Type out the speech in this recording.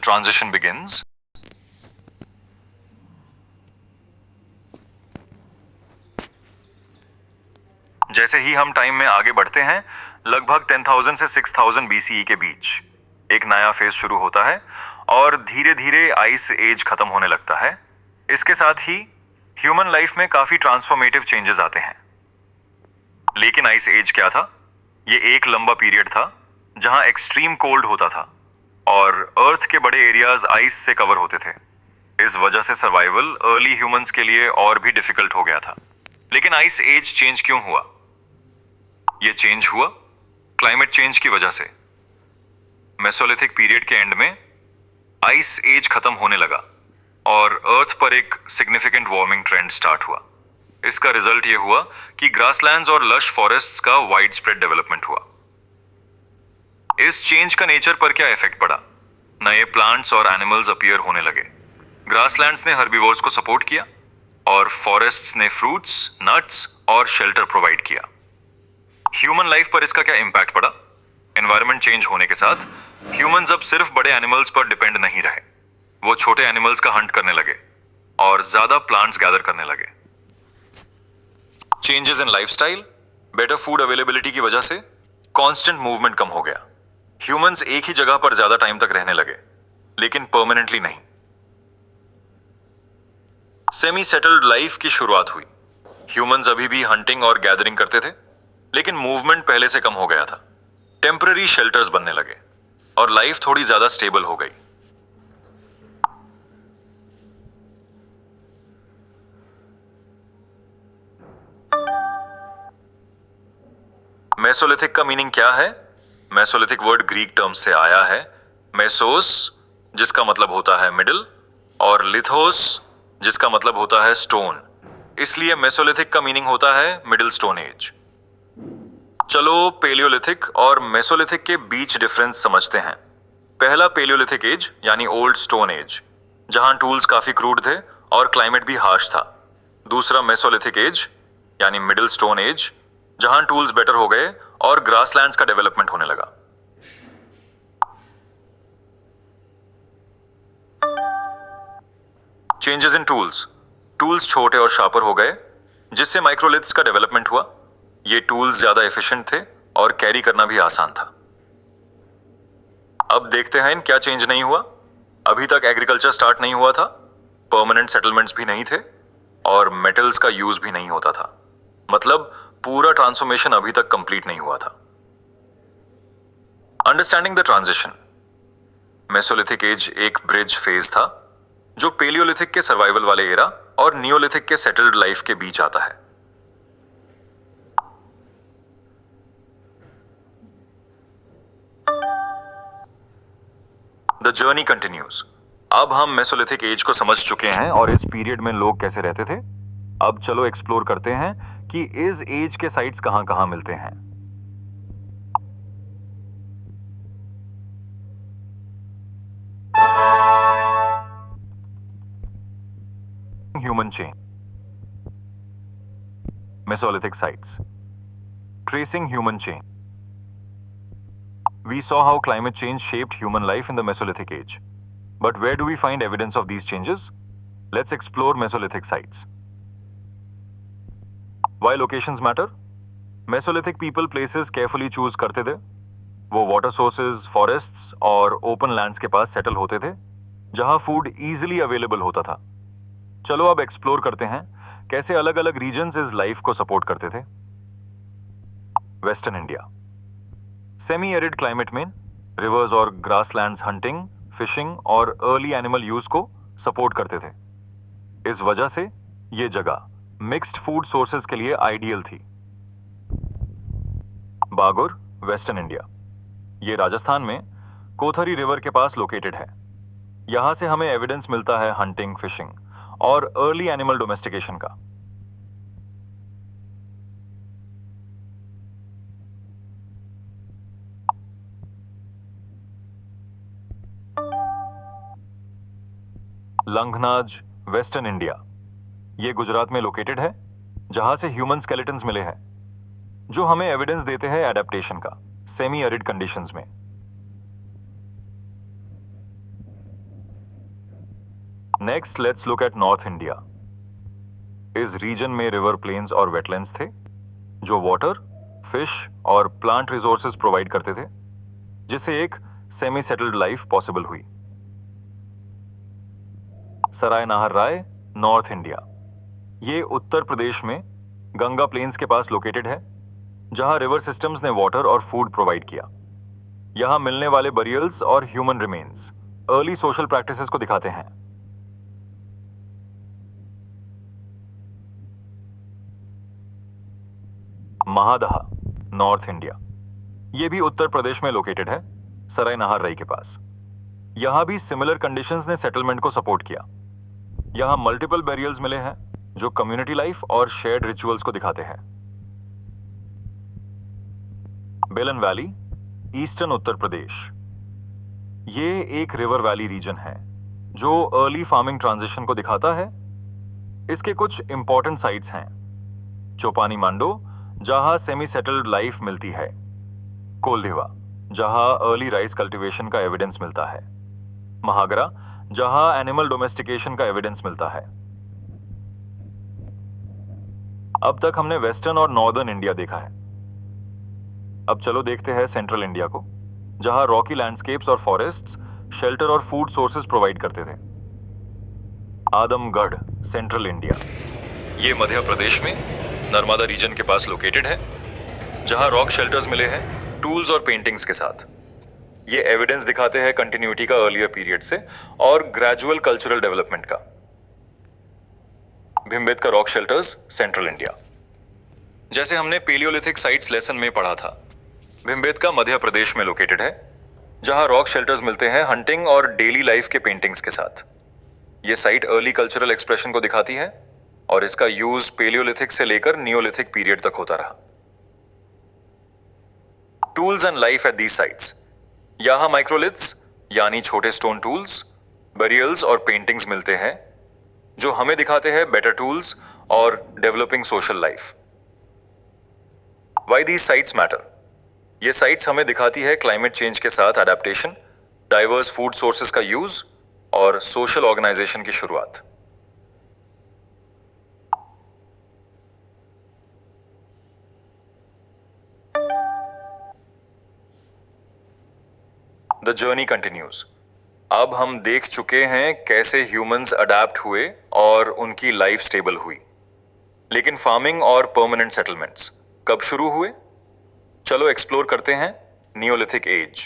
transition begins. जैसे ही हम time में आगे बढ़ते हैं, लगभग 10,000 से 6,000 BCE के बीच एक नया फेज शुरू होता है और धीरे धीरे आइस एज खत्म होने लगता है। इसके साथ ही ह्यूमन लाइफ में काफी ट्रांसफॉर्मेटिव चेंजेस आते हैं। लेकिन आइस एज क्या था? ये एक लंबा पीरियड था जहां एक्सट्रीम कोल्ड होता था और अर्थ के बड़े एरियाज आइस से कवर होते थे। इस वजह से सर्वाइवल अर्ली ह्यूमंस के लिए और भी डिफिकल्ट हो गया था। लेकिन आइस एज चेंज क्यों हुआ? ये चेंज हुआ क्लाइमेट चेंज की वजह से। मेसोलिथिक पीरियड के एंड में आइस एज खत्म होने लगा और अर्थ पर एक सिग्निफिकेंट वार्मिंग ट्रेंड स्टार्ट हुआ। इसका रिजल्ट ये हुआ कि ग्रासलैंड्स और लश फॉरेस्ट्स का वाइड स्प्रेड डेवलपमेंट हुआ। इस चेंज का नेचर पर क्या इफेक्ट पड़ा? नए प्लांट्स और एनिमल्स अपीयर होने लगे। ग्रासलैंड्स ने हर्बीवोर्स को सपोर्ट किया और फॉरेस्ट्स ने फ्रूट्स, नट्स और शेल्टर प्रोवाइड किया। ह्यूमन लाइफ पर इसका क्या इंपैक्ट पड़ा? एनवायरनमेंट चेंज होने के साथ ह्यूमंस अब सिर्फ बड़े एनिमल्स पर डिपेंड नहीं रहे। वो छोटे एनिमल्स का हंट करने लगे और ज्यादा प्लांट्स गैदर करने लगे। Changes in lifestyle, better food availability की वजह से कांस्टेंट मूवमेंट कम हो गया। ह्यूमंस एक ही जगह पर ज्यादा टाइम तक रहने लगे, लेकिन परमानेंटली नहीं। सेमी सेटल्ड लाइफ की शुरुआत हुई। ह्यूमंस अभी भी हंटिंग और गैदरिंग करते थे, लेकिन मूवमेंट पहले से कम हो गया था। टेम्पररी शेल्टर्स बनने लगे और लाइफ थोड़ी ज्यादा स्टेबल हो गई। मेसोलिथिक का मीनिंग क्या है? मेसोलिथिक वर्ड ग्रीक टर्म से आया है। मेसोस जिसका मतलब होता है मिडिल और लिथोस जिसका मतलब होता है स्टोन। इसलिए मेसोलिथिक का मीनिंग होता है मिडिल स्टोन एज। चलो पेलियोलिथिक और मेसोलिथिक के बीच डिफरेंस समझते हैं। पहला पेलियोलिथिक एज यानी ओल्ड स्टोन एज, जहां टूल्स काफी क्रूड थे और क्लाइमेट भी हार्श था। दूसरा मेसोलिथिक एज यानी मिडिल स्टोन एज, जहां टूल्स बेटर हो गए और ग्रासलैंड्स का डेवलपमेंट होने लगा। चेंजेस इन टूल्स, टूल्स छोटे और शार्पर हो गए, जिससे माइक्रोलिथ्स का डेवलपमेंट हुआ। ये टूल्स ज्यादा एफिशिएंट थे और कैरी करना भी आसान था। अब देखते हैं क्या चेंज नहीं हुआ। अभी तक एग्रीकल्चर स्टार्ट नहीं हुआ था, परमानेंट सेटलमेंट्स भी नहीं थे और मेटल्स का यूज भी नहीं होता था। मतलब पूरा ट्रांसफॉर्मेशन अभी तक कंप्लीट नहीं हुआ था। Understanding the transition, Mesolithic as एक ब्रिज फेज था जो पेलियोलिथिक के सर्वाइवल वाले एरा और नियोलिथिक के सेटल्ड लाइफ के बीच आता है। The journey continues. अब हम मेसोलिथिक एज को समझ चुके हैं और इस पीरियड में लोग कैसे रहते थे। अब चलो एक्सप्लोर करते हैं कि इस एज के साइट्स कहां कहां मिलते हैं। Human chain, Mesolithic sites, tracing human chain. We saw how climate change shaped human life in the Mesolithic age. But where do we find evidence of these changes? Let's explore Mesolithic sites. Why locations matter? Mesolithic people places carefully choose करते थे। वो water sources, forests और open lands के पास settle होते थे, जहां food easily available होता था। चलो अब explore करते हैं कैसे अलग-अलग regions इस life को support करते थे। Western India, semi arid climate में रिवर्स और ग्रासलैंड्स हंटिंग, फिशिंग और अर्ली एनिमल यूज को सपोर्ट करते थे। इस वजह से ये जगह मिक्स्ड फूड सोर्सेज के लिए आइडियल थी। बागुर, वेस्टर्न इंडिया, ये राजस्थान में कोथरी रिवर के पास लोकेटेड है। यहां से हमें एविडेंस मिलता है हंटिंग, फिशिंग और अर्ली एनिमल डोमेस्टिकेशन का। लंघनाज, वेस्टर्न इंडिया, ये गुजरात में लोकेटेड है, जहां से ह्यूमन स्केलेटन्स मिले हैं, जो हमें एविडेंस देते हैं एडेप्टेशन का सेमी एरिड कंडीशंस में। Next let's look at north India. इस रीजन में रिवर प्लेन्स और वेटलैंड्स थे जो वाटर, फिश और प्लांट रिसोर्सेज प्रोवाइड करते थे, जिससे एक सेमी सेटल्ड लाइफ पॉसिबल हुई। सराय नाहर राय, नॉर्थ इंडिया। ये उत्तर प्रदेश में गंगा प्लेन्स के पास लोकेटेड है, जहां रिवर सिस्टम्स ने वाटर और फूड प्रोवाइड किया। यहां मिलने वाले बरियल्स और human remains early social practices को दिखाते हैं। महादहा, नॉर्थ इंडिया। यह भी उत्तर प्रदेश में लोकेटेड है, सराय नाहर राई के पास। यहां भी सिमिलर कंडीशंस ने सेटलमेंट को सपोर्ट किया। यहां मल्टीपल बैरियर्स मिले हैं जो कम्युनिटी लाइफ और शेयर्ड रिचुअल्स को दिखाते हैं। बेलन वैली, ईस्टर्न उत्तर प्रदेश। ये एक रिवर वैली रीजन है जो अर्ली फार्मिंग ट्रांजिशन को दिखाता है। इसके कुछ इंपॉर्टेंट साइट्स हैं। चोपानी मांडो, जहां सेमी सेटल्ड लाइफ मिलती है। कोलधिवा, जहां अर्ली राइस कल्टीवेशन का एविडेंस मिलता है। महागरा, जहां एनिमल डोमेस्टिकेशन का एविडेंस मिलता है। अब तक हमने वेस्टर्न और नॉर्दर्न इंडिया देखा है। अब चलो देखते हैं सेंट्रल इंडिया को, जहां रॉकी लैंडस्केप्स और फॉरेस्ट्स शेल्टर और फूड सोर्सेज प्रोवाइड करते थे। Adamgarh, central India. ये मध्य प्रदेश में नर्मदा रीजन के पास लोकेटेड है, जहां रॉक शेल्टर्स मिले हैं टूल्स और पेंटिंग्स के साथ। ये एविडेंस दिखाते हैं कंटिन्यूटी का अर्लियर पीरियड से और ग्रेजुअल कल्चरल डेवलपमेंट का। Bhimbetka rock shelters, central India. जैसे हमने पेलियोलिथिक साइट्स लेसन में पढ़ा था, भिमबेटका मध्य प्रदेश में लोकेटेड है, जहां रॉक शेल्टर्स मिलते हैं हंटिंग और डेली लाइफ के पेंटिंग्स के साथ। ये साइट अर्ली कल्चरल एक्सप्रेशन को दिखाती है और इसका यूज पेलियोलिथिक से लेकर नियोलिथिक पीरियड तक होता रहा। Tools and life at these sites. यहां माइक्रोलिथ्स यानी छोटे स्टोन टूल्स, बरियल्स और पेंटिंग्स मिलते हैं जो हमें दिखाते हैं बेटर टूल्स और developing social life. Why these sites matter? ये साइट्स हमें दिखाती है क्लाइमेट चेंज के साथ अडेप्टेशन, डाइवर्स फूड सोर्सेज का यूज और सोशल ऑर्गेनाइजेशन की शुरुआत। The journey continues. अब हम देख चुके हैं कैसे ह्यूमंस अडेप्ट हुए और उनकी लाइफ स्टेबल हुई। लेकिन फार्मिंग और परमानेंट सेटलमेंट्स कब शुरू हुए? चलो एक्सप्लोर करते हैं नियोलिथिक एज।